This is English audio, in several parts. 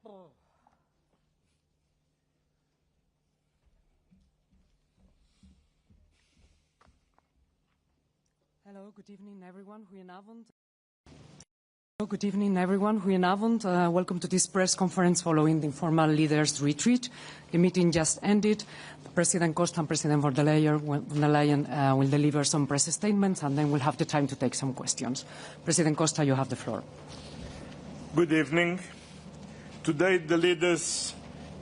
Hello, good evening, everyone. Goedenavond. Good evening, everyone. Goedenavond. Welcome to this press conference following the informal leaders' retreat. The meeting just ended. President Costa and President von der Leyen will deliver some press statements, and then we'll have the time to take some questions. President Costa, you have the floor. Good evening. Today, the leaders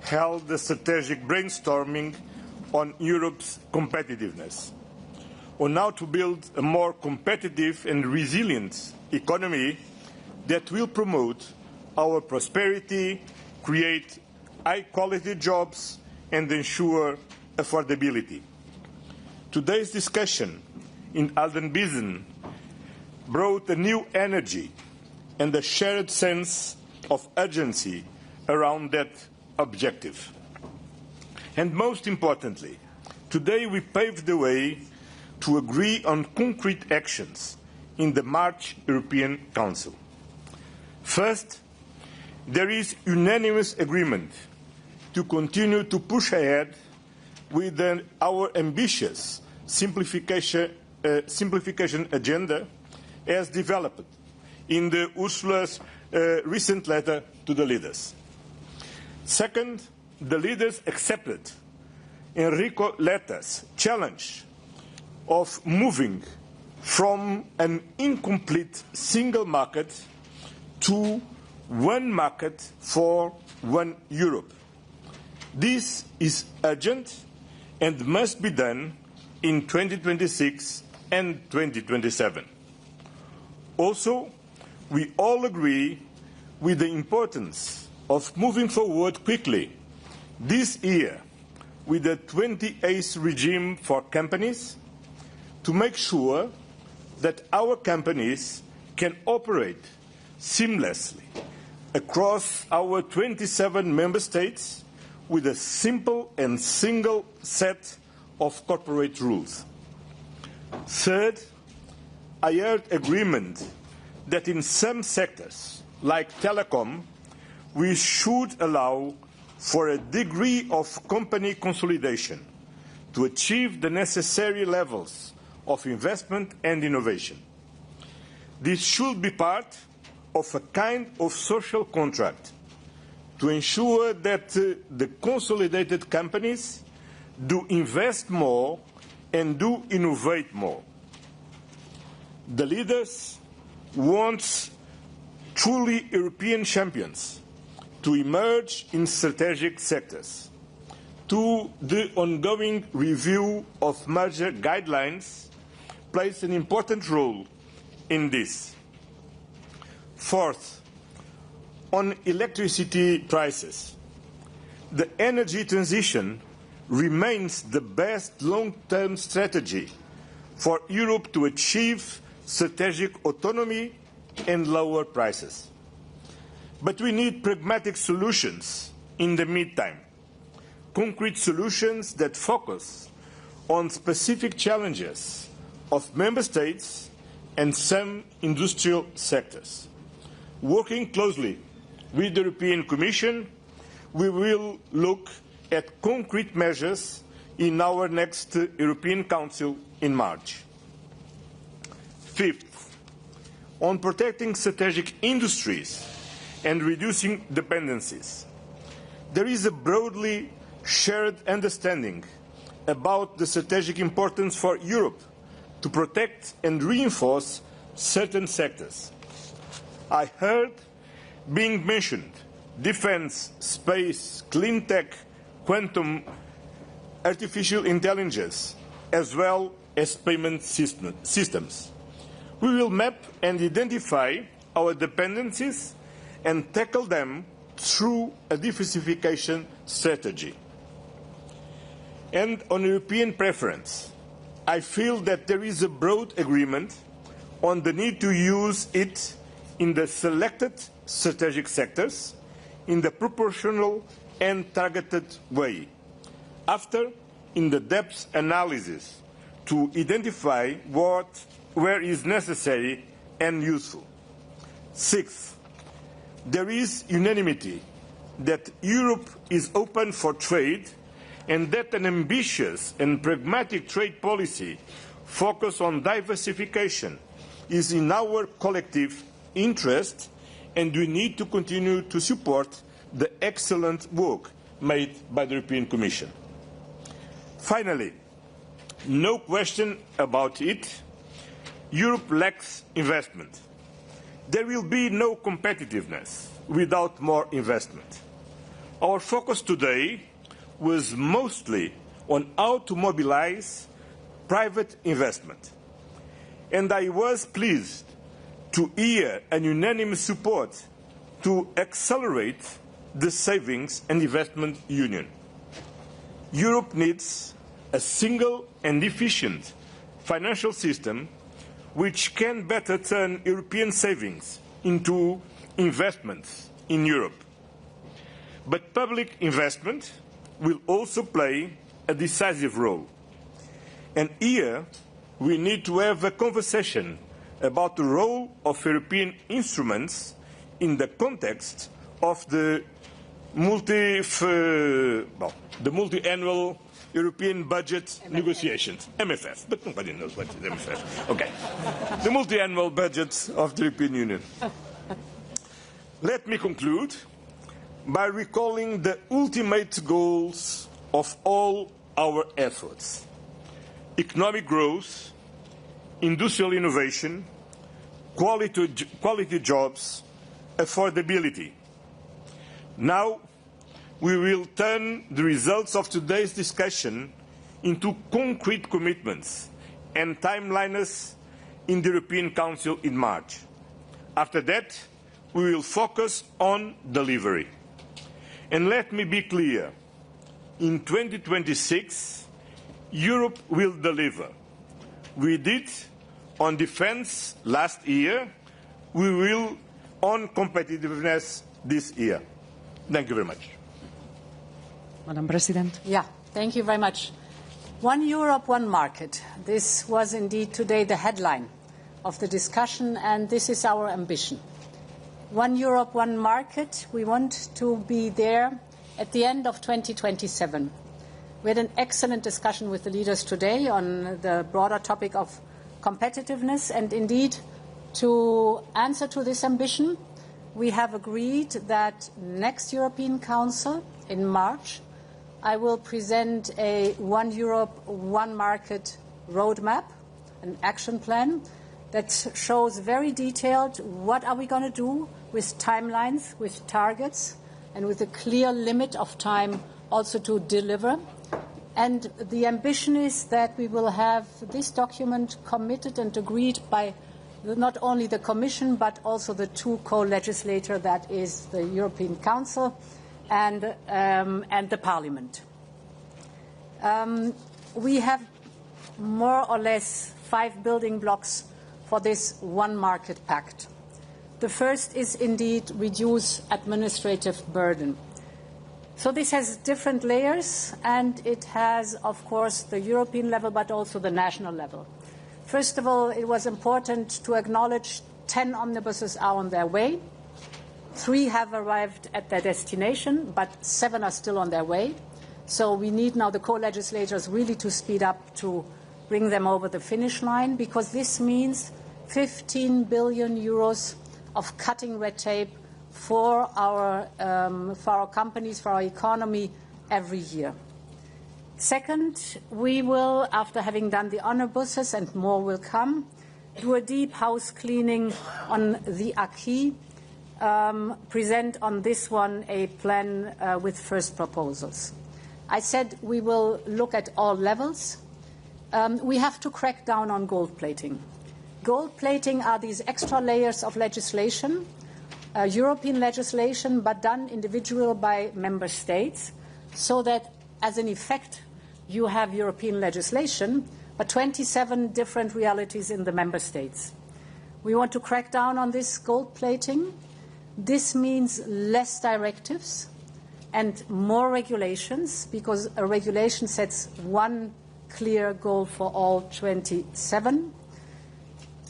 held a strategic brainstorming on Europe's competitiveness, on how to build a more competitive and resilient economy that will promote our prosperity, create high-quality jobs, and ensure affordability. Today's discussion in Bilzen brought a new energy and a shared sense of urgency around that objective. And most importantly, today we paved the way to agree on concrete actions in the March European Council. First, there is unanimous agreement to continue to push ahead with our ambitious simplification agenda as developed in the Ursula's recent letter to the leaders. Second, the leaders accepted Enrico Letta's challenge of moving from an incomplete single market to one market for one Europe. This is urgent and must be done in 2026 and 2027. Also, we all agree with the importance of moving forward quickly this year with the 28th regime for companies to make sure that our companies can operate seamlessly across our 27 member states with a simple and single set of corporate rules. Third, I heard agreement that in some sectors, like telecom, we should allow for a degree of company consolidation to achieve the necessary levels of investment and innovation. This should be part of a kind of social contract to ensure that the consolidated companies do invest more and do innovate more. The leaders want truly European champions to emerge in strategic sectors. The ongoing review of merger guidelines plays an important role in this. Fourth, on electricity prices, the energy transition remains the best long-term strategy for Europe to achieve strategic autonomy and lower prices. But we need pragmatic solutions in the meantime, concrete solutions that focus on specific challenges of member states and some industrial sectors. Working closely with the European Commission, we will look at concrete measures in our next European Council in March. Fifth, on protecting strategic industries and reducing dependencies, there is a broadly shared understanding about the strategic importance for Europe to protect and reinforce certain sectors. I heard being mentioned defense, space, clean tech, quantum, artificial intelligence, as well as payment systems. We will map and identify our dependencies and tackle them through a diversification strategy. And on European preference, I feel that there is a broad agreement on the need to use it in the selected strategic sectors in the proportional and targeted way, after in the depth analysis to identify where is necessary and useful. Sixth, there is unanimity that Europe is open for trade and that an ambitious and pragmatic trade policy focused on diversification is in our collective interest, and we need to continue to support the excellent work made by the European Commission. Finally, no question about it, Europe lacks investment. There will be no competitiveness without more investment. Our focus today was mostly on how to mobilize private investment. And I was pleased to hear an unanimous support to accelerate the savings and investment union. Europe needs a single and efficient financial system which can better turn European savings into investments in Europe. But public investment will also play a decisive role. And here we need to have a conversation about the role of European instruments in the context of the multi-annual European budget negotiations, MFF, but nobody knows what is MFF. Okay, the multi-annual budget of the European Union. Let me conclude by recalling the ultimate goals of all our efforts: economic growth, industrial innovation, quality jobs, affordability. Now, we will turn the results of today's discussion into concrete commitments and timelines in the European Council in March. After that, we will focus on delivery. And let me be clear, in 2026, Europe will deliver. We did on defense last year, we will on competitiveness this year. Thank you very much. Madam President. Yeah, thank you very much. One Europe, one market. This was indeed today the headline of the discussion, and this is our ambition. One Europe, one market. We want to be there at the end of 2027. We had an excellent discussion with the leaders today on the broader topic of competitiveness, and indeed, to answer to this ambition, we have agreed that next European Council in March, I will present a One Europe, One Market roadmap, an action plan that shows very detailed what are we going to do with timelines, with targets, and with a clear limit of time also to deliver. And the ambition is that we will have this document committed and agreed by not only the Commission but also the two co-legislators, that is the European Council and the Parliament. We have more or less 5 building blocks for this One Market Pact. The first is indeed reduce administrative burden. So this has different layers, and it has, of course, the European level but also the national level. First of all, it was important to acknowledge 10 omnibuses are on their way. 3 have arrived at their destination, but 7 are still on their way. So we need now the co-legislators really to speed up to bring them over the finish line, because this means 15 billion euros of cutting red tape for our companies, for our economy every year. Second, we will, after having done the omnibuses, and more will come, do a deep house cleaning on the acquis, present on this one a plan with first proposals. I said we will look at all levels. We have to crack down on gold plating. Gold plating are these extra layers of legislation, European legislation, but done individual by member states, so that as an effect you have European legislation, but 27 different realities in the member states. We want to crack down on this gold plating. This means less directives and more regulations, because a regulation sets one clear goal for all 27.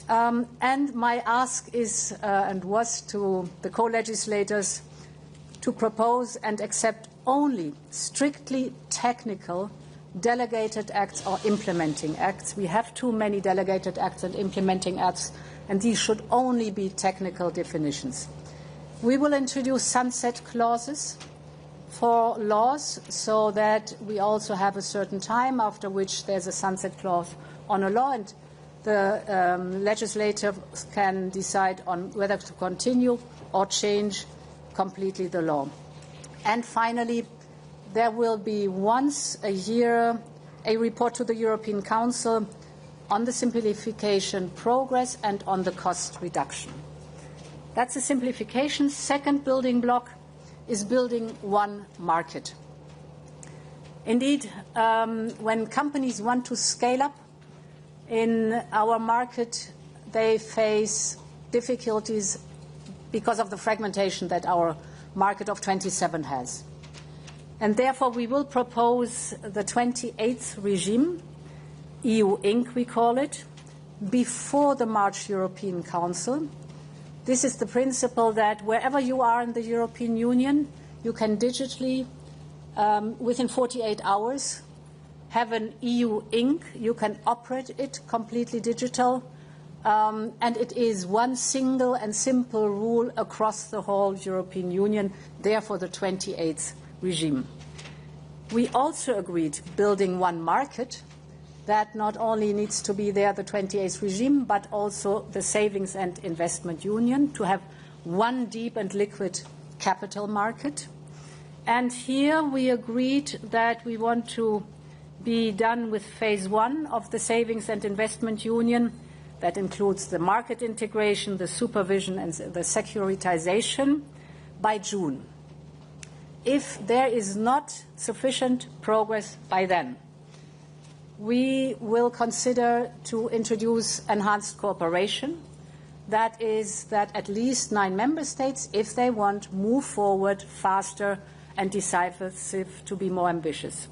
And my ask is and was to the co-legislators to propose and accept only strictly technical delegated acts or implementing acts. We have too many delegated acts and implementing acts, and these should only be technical definitions. We will introduce sunset clauses for laws so that we also have a certain time after which there's a sunset clause on a law, and the legislator can decide on whether to continue or change completely the law. And finally, there will be once a year a report to the European Council on the simplification progress and on the cost reduction. That's a simplification. Second building block is building one market. Indeed, when companies want to scale up in our market, they face difficulties because of the fragmentation that our market of 27 has. And therefore, we will propose the 28th regime, EU Inc. we call it, before the March European Council. This is the principle that wherever you are in the European Union, you can digitally, within 48 hours, have an EU Inc. You can operate it completely digital, and it is one single and simple rule across the whole European Union, therefore the 28th regime. We also agreed building one market that not only needs to be there, the 28th regime, but also the savings and investment union, to have one deep and liquid capital market. And here we agreed that we want to be done with phase one of the savings and investment union. That includes the market integration, the supervision, and the securitization by June. If there is not sufficient progress by then, we will consider to introduce enhanced cooperation. That is that at least 9 member states, if they want, move forward faster and decisive to be more ambitious.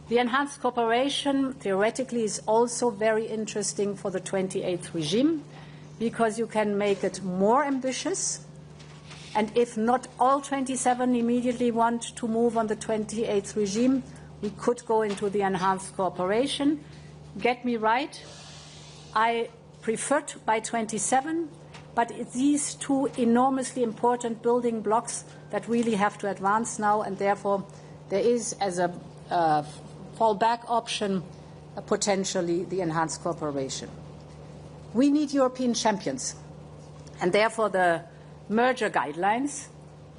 The enhanced cooperation theoretically is also very interesting for the 28th regime because you can make it more ambitious. And if not all 27 immediately want to move on the 28th regime, we could go into the enhanced cooperation. Get me right, I preferred by 27, but it's these two enormously important building blocks that really have to advance now, and therefore there is, as a fallback option, potentially the enhanced cooperation. We need European champions, and therefore the merger guidelines.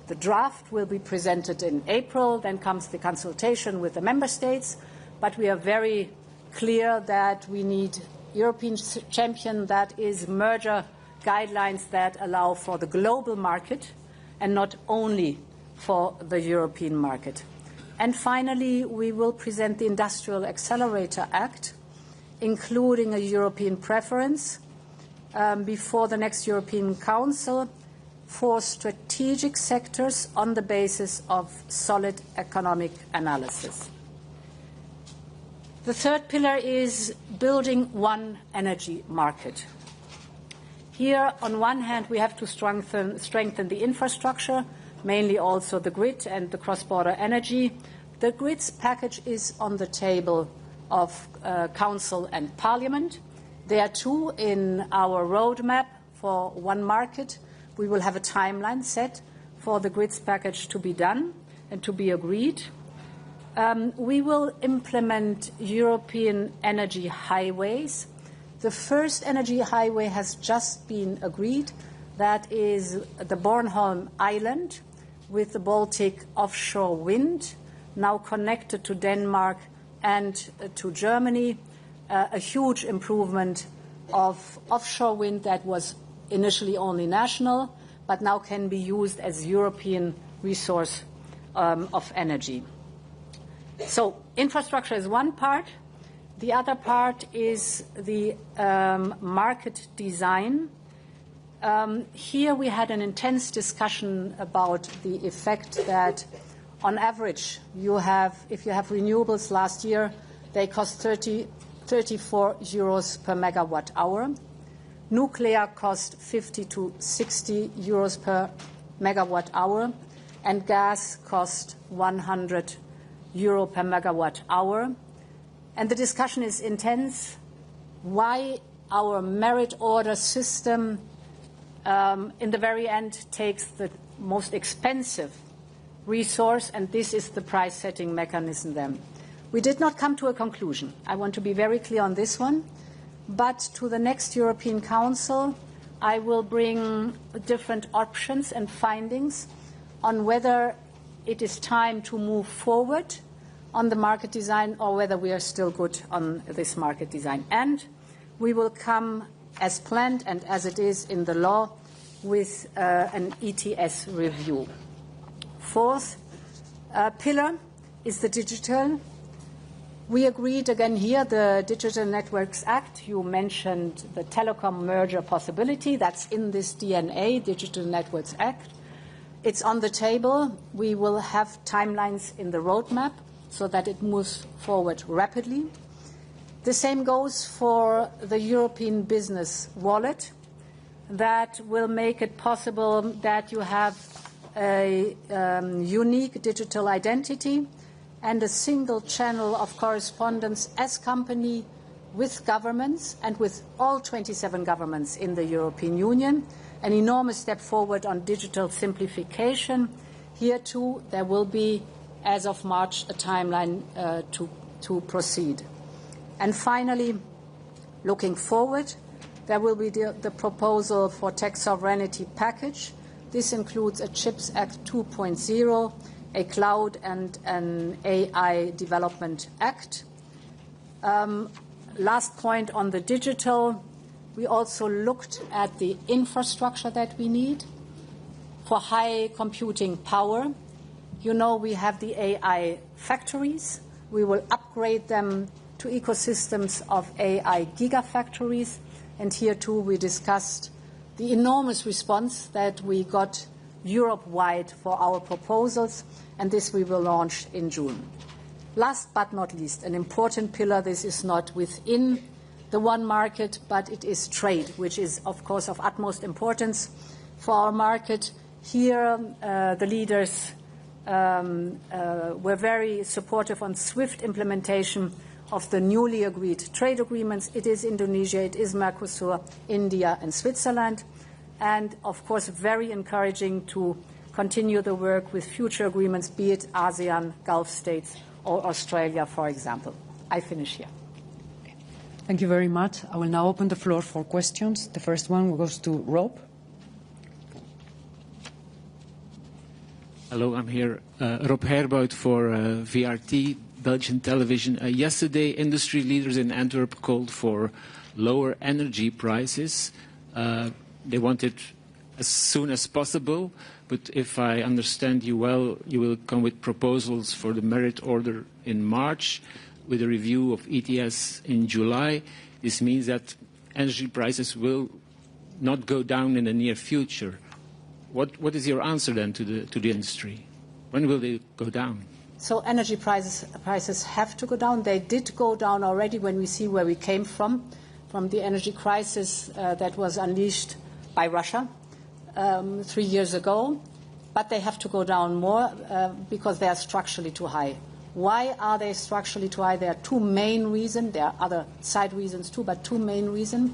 The draft will be presented in April, then comes the consultation with the member states, but we are very clear that we need European champion, that is merger guidelines that allow for the global market and not only for the European market. And finally, we will present the Industrial Accelerator Act, including a European preference, before the next European Council, for strategic sectors on the basis of solid economic analysis. The third pillar is building one energy market. Here, on one hand, we have to strengthen the infrastructure, mainly also the grid and the cross-border energy. The grids package is on the table of Council and Parliament. There are two in our roadmap for one market. We will have a timeline set for the grids package to be done and to be agreed. We will implement European energy highways. The first energy highway has just been agreed. That is the Bornholm Island with the Baltic offshore wind, now connected to Denmark and to Germany. A huge improvement of offshore wind that was initially only national, but now can be used as European resource of energy. So infrastructure is one part. The other part is the market design. Here we had an intense discussion about the effect that, on average, if you have renewables last year, they cost 34 euros per megawatt hour. Nuclear cost 50 to 60 euros per megawatt hour. and gas cost 100 euro per megawatt hour. And the discussion is intense. Why our merit order system in the very end takes the most expensive resource, and this is the price-setting mechanism then. We did not come to a conclusion. I want to be very clear on this one. But to the next European Council, I will bring different options and findings on whether it is time to move forward on the market design or whether we are still good on this market design. And we will come as planned and as it is in the law with an ETS review. Fourth pillar is the digital. We agreed again here, the Digital Networks Act. You mentioned the telecom merger possibility. That's in this DNA, Digital Networks Act. It's on the table. We will have timelines in the roadmap so that it moves forward rapidly. The same goes for the European Business Wallet. That will make it possible that you have a unique digital identity and a single channel of correspondence as company with governments and with all 27 governments in the European Union. An enormous step forward on digital simplification. Here too there will be, as of March, a timeline to proceed. And finally, looking forward, there will be the proposal for tech sovereignty package. This includes a CHIPS Act 2.0, a Cloud and an AI Development Act. Last point on the digital, we also looked at the infrastructure that we need for high computing power. You know, we have the AI factories. We will upgrade them to ecosystems of AI gigafactories. And here, too, we discussed the enormous response that we got Europe-wide for our proposals, and this we will launch in June. Last but not least, an important pillar, this is not within the one market, but it is trade, which is, of course, of utmost importance for our market. Here, the leaders were very supportive on swift implementation of the newly agreed trade agreements. It is Indonesia, it is Mercosur, India and Switzerland. And, of course, very encouraging to continue the work with future agreements, be it ASEAN, Gulf states or Australia, for example. I finish here. Thank you very much. I will now open the floor for questions. The first one goes to Rob. Hello, I'm here. Rob Herbout for VRT, Belgian television. Yesterday, industry leaders in Antwerp called for lower energy prices. They want it as soon as possible, but if I understand you well, you will come with proposals for the merit order in March, with a review of ETS in July. This means that energy prices will not go down in the near future. What is your answer then to the industry? When will they go down? So energy prices have to go down. They did go down already when we see where we came from the energy crisis that was unleashed by Russia 3 years ago. But they have to go down more because they are structurally too high. Why are they structurally too high? There are two main reasons. There are other side reasons too, but two main reasons.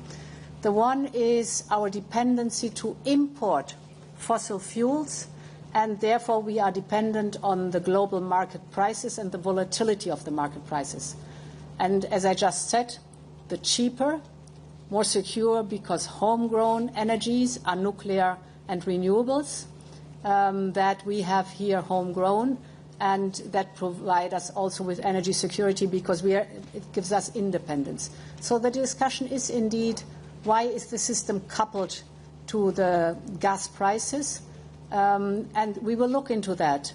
The one is our dependency to import fossil fuels, and therefore we are dependent on the global market prices and the volatility of the market prices. And as I just said, the cheaper, more secure, because homegrown energies are nuclear and renewables that we have here homegrown, and that provide us also with energy security because it gives us independence. So the discussion is indeed, why is the system coupled to the gas prices? And we will look into that.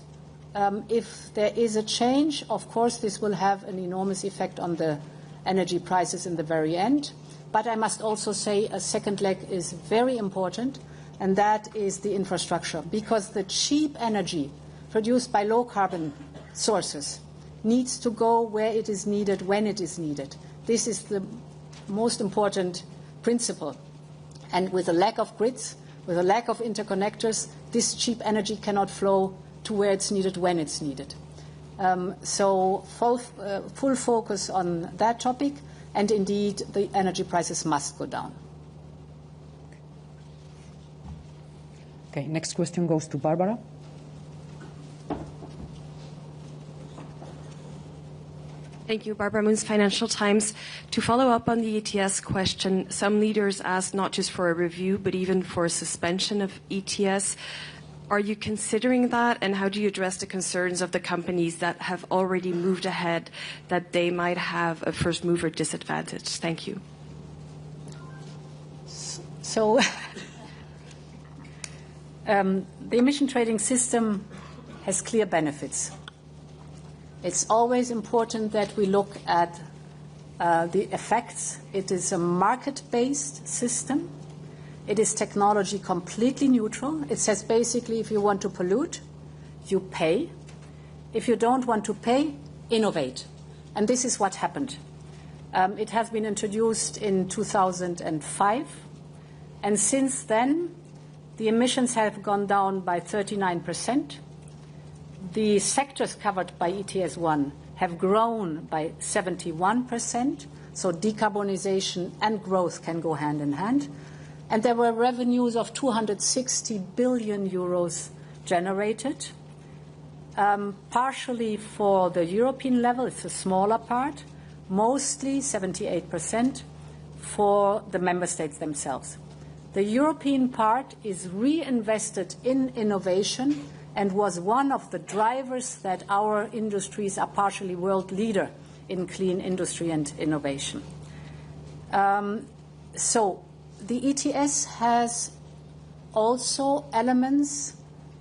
If there is a change, of course, this will have an enormous effect on the energy prices in the very end. But I must also say a second leg is very important, and that is the infrastructure. Because the cheap energy produced by low-carbon sources needs to go where it is needed, when it is needed. This is the most important principle. And with a lack of grids, with a lack of interconnectors, this cheap energy cannot flow to where it's needed when it's needed. So full focus on that topic, and indeed the energy prices must go down. Okay, next question goes to Barbara. Thank you. Barbara Moons, Financial Times. To follow up on the ETS question, some leaders asked not just for a review, but even for a suspension of ETS. Are you considering that, and how do you address the concerns of the companies that have already moved ahead, that they might have a first mover disadvantage? Thank you. So the emission trading system has clear benefits. It's always important that we look at the effects. It is a market-based system. It is technology completely neutral. It says basically if you want to pollute, you pay. If you don't want to pay, innovate. And this is what happened. It has been introduced in 2005. And since then, the emissions have gone down by 39%. The sectors covered by ETS1 have grown by 71%. So decarbonization and growth can go hand in hand. And there were revenues of 260 billion euros generated, partially for the European level. It's a smaller part, mostly 78% for the member states themselves. The European part is reinvested in innovation and was one of the drivers that our industries are partially world leader in clean industry and innovation. So the ETS has also elements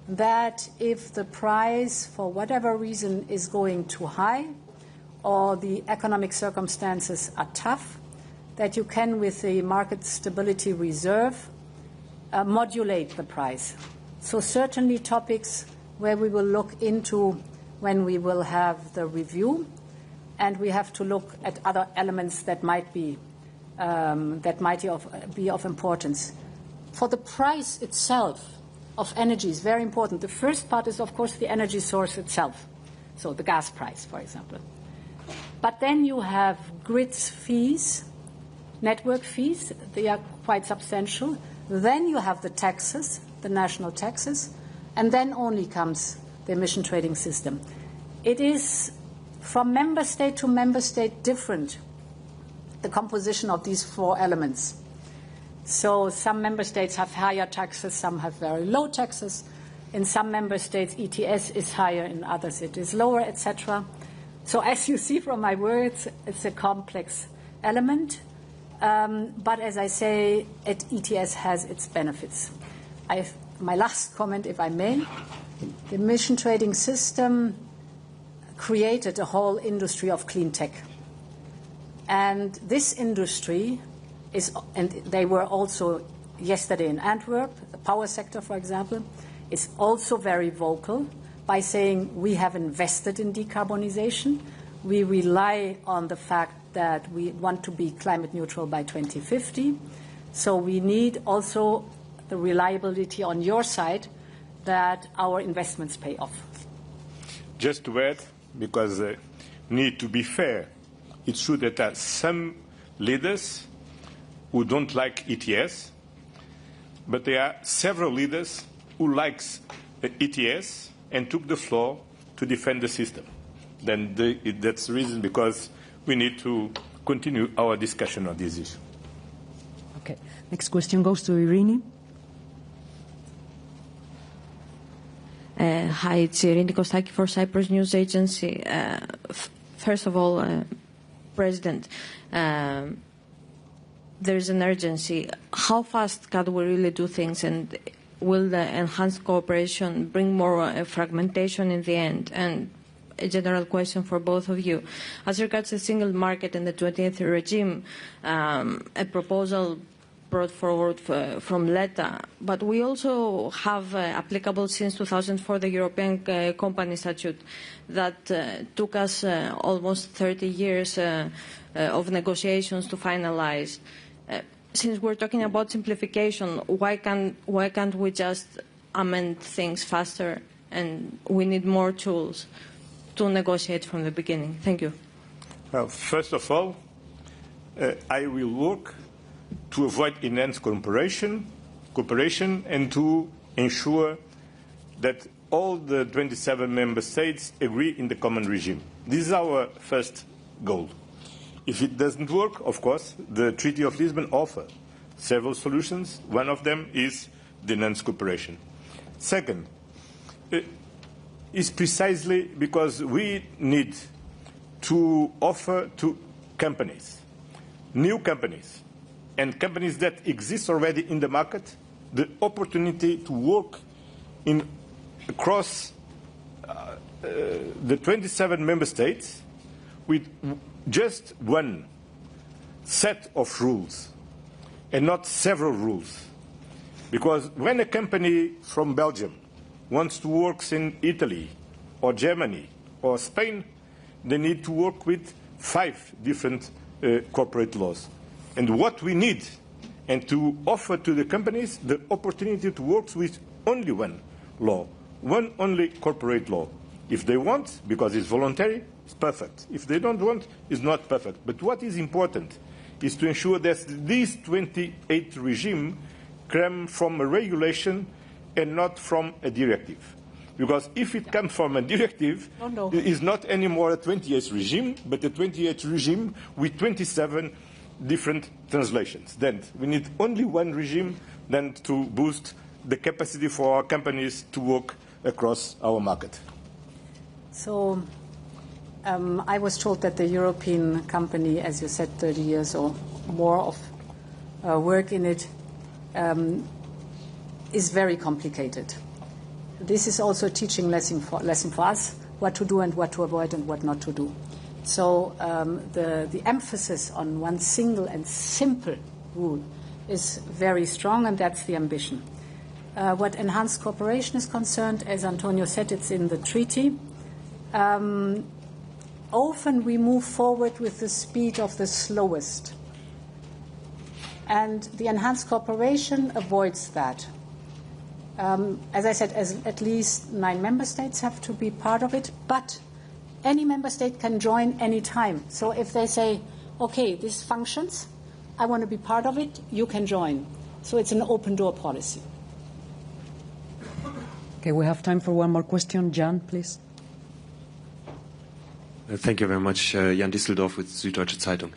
that if the price, for whatever reason, is going too high or the economic circumstances are tough, that you can, with the market stability reserve, modulate the price. So certainly topics where we will look into when we will have the review, and we have to look at other elements that might be of importance. For the price itself of energy is very important. The first part is, of course, the energy source itself, so the gas price, for example. But then you have grids fees, network fees. They are quite substantial. Then you have the taxes, the national taxes, and then only comes the emission trading system. It is from member state to member state different, the composition of these four elements. So some member states have higher taxes, some have very low taxes. In some member states, ETS is higher, in others it is lower, etc. So as you see from my words, it's a complex element. But as I say, ETS has its benefits. My last comment, if I may, the emission trading system created a whole industry of clean tech. And this industry is, and they were also yesterday in Antwerp, the power sector, for example, is also very vocal by saying we have invested in decarbonization. We rely on the fact that we want to be climate neutral by 2050. So we need also the reliability on your side that our investments pay off. Just to add, because need to be fair, it's true that there are some leaders who don't like ETS, but there are several leaders who like ETS and took the floor to defend the system. Then that's the reason, because we need to continue our discussion on this issue. Okay. Next question goes to Irini. Hi, it's Irini Kostaki for Cyprus News Agency. First of all, President, there's an urgency. How fast can we really do things, and will the enhanced cooperation bring more fragmentation in the end? And a general question for both of you. As regards the single market and the 20th regime, a proposal brought forward from LETA, but we also have applicable since 2004 the European Company Statute that took us almost 30 years of negotiations to finalize. Since we're talking about simplification, why can't we just amend things faster and we need more tools to negotiate from the beginning. Thank you. Well, first of all, I will work to avoid enhanced cooperation and to ensure that all the 27 member states agree in the common regime. This is our first goal. If it doesn't work, of course, the Treaty of Lisbon offers several solutions. One of them is the enhanced cooperation. Second, is precisely because we need to offer to companies, new companies, and companies that exist already in the market, the opportunity to work across the 27 member states with just one set of rules and not several rules. Because when a company from Belgium wants to work in Italy or Germany or Spain, they need to work with 5 different corporate laws. And what we need, and to offer to the companies the opportunity to work with only one law, one only corporate law. If they want, because it's voluntary, it's perfect. If they don't want, it's not perfect. But what is important is to ensure that this 28 regime come from a regulation and not from a directive. Because if it comes from a directive, it is not anymore a 28 regime, but a 28 regime with 27 different translations. Then we need only one regime then to boost the capacity for our companies to work across our market. So I was told that the European company, as you said, 30 years or more of work in it, is very complicated. This is also a teaching lesson for us, what to do and what to avoid and what not to do. So the emphasis on one single and simple rule is very strong, and that's the ambition. What enhanced cooperation is concerned, as Antonio said, it's in the treaty. Often we move forward with the speed of the slowest. And the enhanced cooperation avoids that. As I said, at least 9 member states have to be part of it, but any member state can join any time. So if they say, okay, this functions, I want to be part of it, you can join. So it's an open door policy. Okay, we have time for one more question. Jan, please. Thank you very much. Jan Disseldorf with Süddeutsche Zeitung.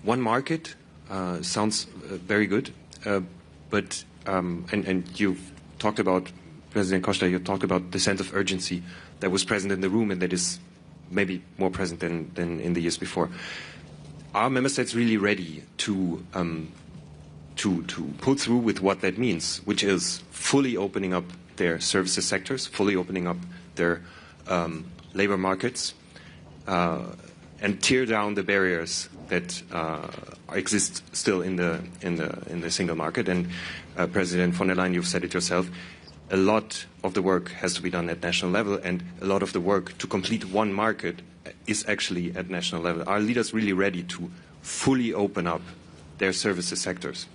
One market sounds very good, but and you've talked about, President Costa, you talked about the sense of urgency that was present in the room and that is maybe more present than in the years before. Are member states really ready to pull through with what that means, which is fully opening up their services sectors, fully opening up their labor markets, and tear down the barriers that exist still in the single market? And President von der Leyen, you've said it yourself, a lot of the work has to be done at national level, and a lot of the work to complete one market is actually at national level. Are leaders really ready to fully open up their services sectors?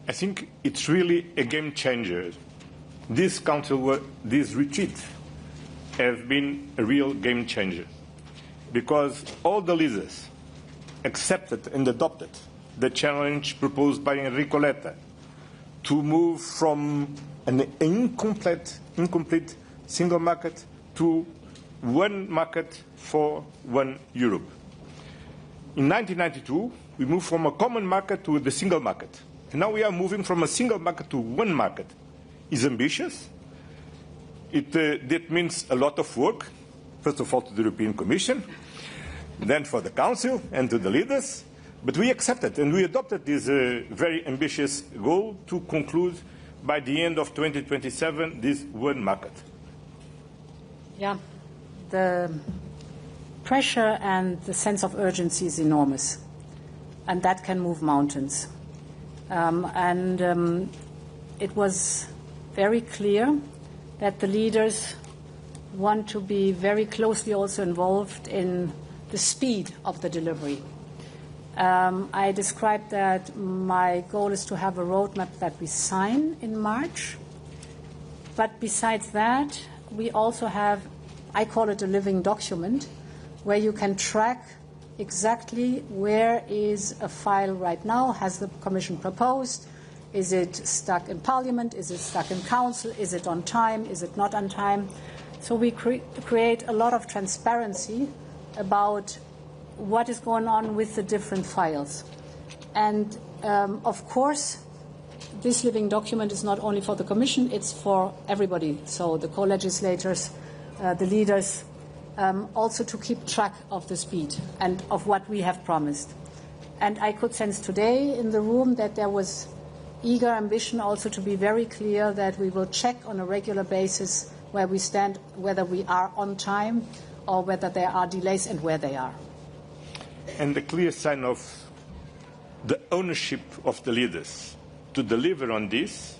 I think it's really a game changer. This council, this retreat, have been a real game changer, because all the leaders accepted and adopted the challenge proposed by Enrico Letta to move from an incomplete single market to one market for one Europe. In 1992, we moved from a common market to the single market. And now we are moving from a single market to one market. It's ambitious. That means a lot of work, first of all to the European Commission, then for the Council and to the leaders. But we accepted and we adopted this very ambitious goal to conclude by the end of 2027 this one market. Yeah, the pressure and the sense of urgency is enormous, and that can move mountains. It was very clear that the leaders want to be very closely also involved in the speed of the delivery. I described that my goal is to have a roadmap that we sign in March. But besides that, we also have, I call it a living document, where you can track exactly where is a file right now. Has the Commission proposed? Is it stuck in Parliament? Is it stuck in Council? Is it on time? Is it not on time? So we create a lot of transparency about what is going on with the different files. And of course, this living document is not only for the Commission, it's for everybody. So the co-legislators, the leaders, also to keep track of the speed and of what we have promised. And I could sense today in the room that there was eager ambition also to be very clear that we will check on a regular basis where we stand, whether we are on time or whether there are delays and where they are. And the clear sign of the ownership of the leaders to deliver on this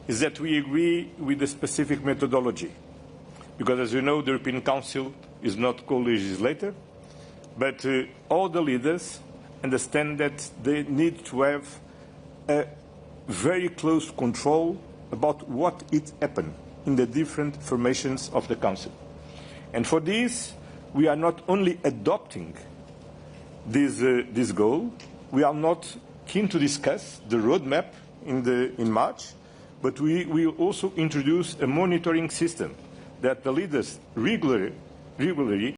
is that we agree with the specific methodology. Because as you know, the European Council is not co-legislator, but all the leaders understand that they need to have a very close control about what it happened in the different formations of the Council. And for this, we are not only adopting this goal, we are not keen to discuss the roadmap in March, but we will also introduce a monitoring system that the leaders regularly